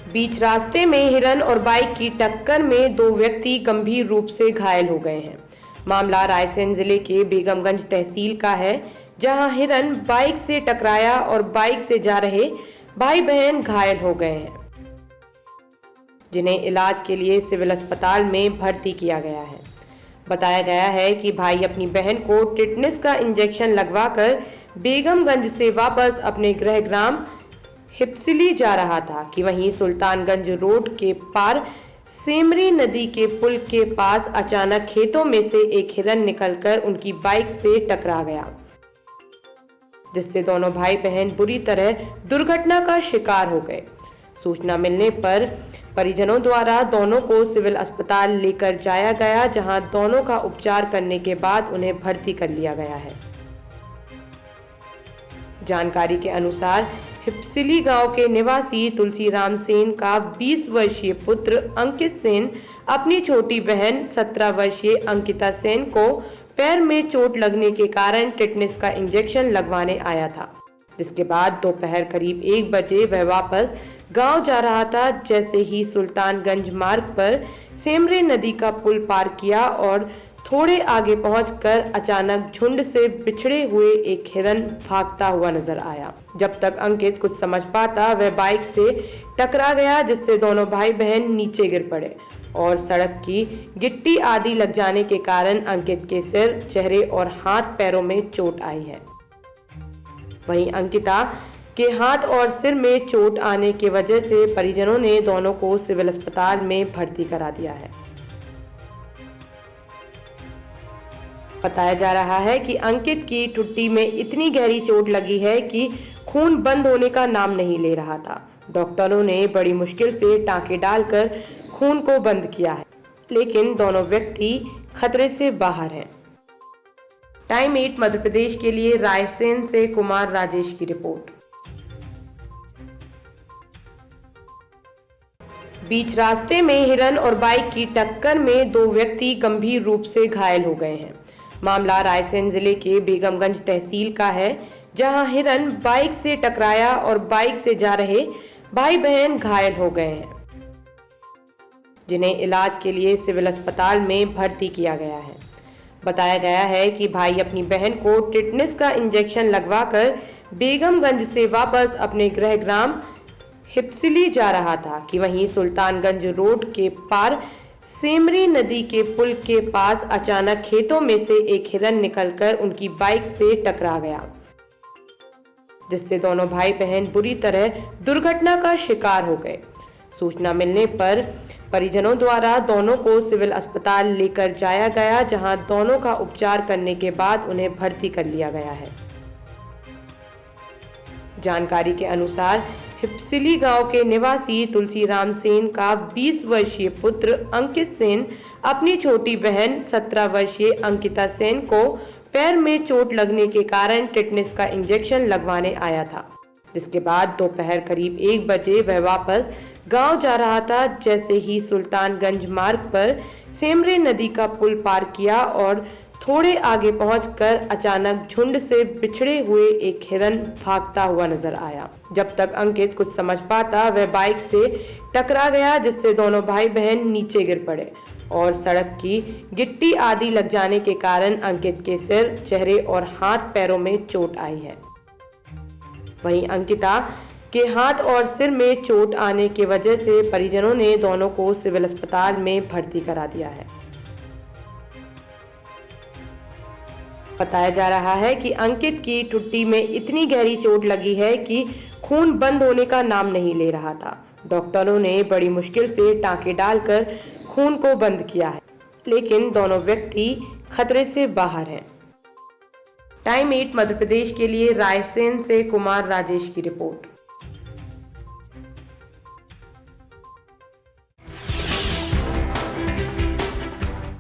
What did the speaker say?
बीच रास्ते में हिरन और बाइक की टक्कर में दो व्यक्ति गंभीर रूप से घायल हो गए हैं। मामला रायसेन जिले के बेगमगंज तहसील का है, जहां हिरन बाइक से टकराया और बाइक से जा रहे भाई बहन घायल हो गए हैं, जिन्हें इलाज के लिए सिविल अस्पताल में भर्ती किया गया है। बताया गया है कि भाई अपनी बहन को टिटनेस का इंजेक्शन लगवाकर बेगमगंज से वापस अपने गृह ग्राम हिप्सिली जा रहा था कि वहीं सुल्तानगंज रोड के पार सेमरी नदी के पुल के पास अचानक खेतों में से एक हिरन निकलकर उनकी बाइक से टकरा गया, जिससे दोनों भाई बहन बुरी तरह दुर्घटना का शिकार हो गए। सूचना मिलने पर परिजनों द्वारा दोनों को सिविल अस्पताल लेकर जाया गया, जहां दोनों का उपचार करने के बाद उन्हें भर्ती कर लिया गया है। जानकारी के अनुसार हिप्सिली गांव के निवासी तुलसीराम सेन का 20 वर्षीय पुत्र अंकित सेन अपनी छोटी बहन 17 वर्षीय अंकिता सेन को पैर में चोट लगने के कारण टिटनेस का इंजेक्शन लगवाने आया था, जिसके बाद दोपहर करीब 1 बजे वह वापस गांव जा रहा था। जैसे ही सुल्तानगंज मार्ग पर सेमरे नदी का पुल पार किया और थोड़े आगे पहुंचकर अचानक झुंड से बिछड़े हुए एक हिरन भागता हुआ नजर आया। जब तक अंकित कुछ समझ पाता, वह बाइक से टकरा गया, जिससे दोनों भाई बहन नीचे गिर पड़े और सड़क की गिट्टी आदि लग जाने के कारण अंकित के सिर, चेहरे और हाथ पैरों में चोट आई है। वहीं अंकिता के हाथ और सिर में चोट आने की वजह से परिजनों ने दोनों को सिविल अस्पताल में भर्ती करा दिया है। बताया जा रहा है कि अंकित की ठुड्डी में इतनी गहरी चोट लगी है कि खून बंद होने का नाम नहीं ले रहा था। डॉक्टरों ने बड़ी मुश्किल से टांके डालकर खून को बंद किया है, लेकिन दोनों व्यक्ति खतरे से बाहर हैं। टाइम 8 मध्य प्रदेश के लिए रायसेन से कुमार राजेश की रिपोर्ट। बीच रास्ते में हिरन और बाइक की टक्कर में दो व्यक्ति गंभीर रूप से घायल हो गए हैं। मामला रायसेन जिले के बेगमगंज तहसील का है, जहां हिरन बाइक से टकराया और बाइक से जा रहे भाई बहन घायल हो गए हैं, जिन्हें इलाज के लिए सिविल अस्पताल में भर्ती किया गया है। बताया गया है कि भाई अपनी बहन को टिटनेस का इंजेक्शन लगवाकर बेगमगंज से वापस अपने गृह ग्राम हिप्सिली जा रहा था कि वहीं सुल्तानगंज रोड के पार सेमरी नदी के पुल के पास अचानक खेतों में से एक हिरन निकलकर उनकी बाइक से टकरा गया, जिससे दोनों भाई बहन बुरी तरह दुर्घटना का शिकार हो गए। सूचना मिलने पर परिजनों द्वारा दोनों को सिविल अस्पताल लेकर जाया गया, जहां दोनों का उपचार करने के बाद उन्हें भर्ती कर लिया गया है। जानकारी के अनुसार हिप्सिली गांव के निवासी तुलसीराम सेन का 20 वर्षीय पुत्र अंकित सेन अपनी छोटी बहन 17 वर्षीय अंकिता सेन को पैर में चोट लगने के कारण टिटनेस का इंजेक्शन लगवाने आया था, जिसके बाद दोपहर करीब 1 बजे वह वापस गांव जा रहा था। जैसे ही सुल्तानगंज मार्ग पर सेमरे नदी का पुल पार किया और थोड़े आगे पहुंचकर अचानक झुंड से बिछड़े हुए एक हिरन भागता हुआ नजर आया। जब तक अंकित कुछ समझ पाता, वह बाइक से टकरा गया, जिससे दोनों भाई बहन नीचे गिर पड़े और सड़क की गिट्टी आदि लग जाने के कारण अंकित के सिर, चेहरे और हाथ पैरों में चोट आई है। वहीं अंकिता के हाथ और सिर में चोट आने की वजह से परिजनों ने दोनों को सिविल अस्पताल में भर्ती करा दिया है। बताया जा रहा है कि अंकित की ठुड्डी में इतनी गहरी चोट लगी है कि खून बंद होने का नाम नहीं ले रहा था। डॉक्टरों ने बड़ी मुश्किल से टांके डालकर खून को बंद किया है, लेकिन दोनों व्यक्ति खतरे से बाहर हैं। टाइम 8 मध्य प्रदेश के लिए रायसेन से कुमार राजेश की रिपोर्ट।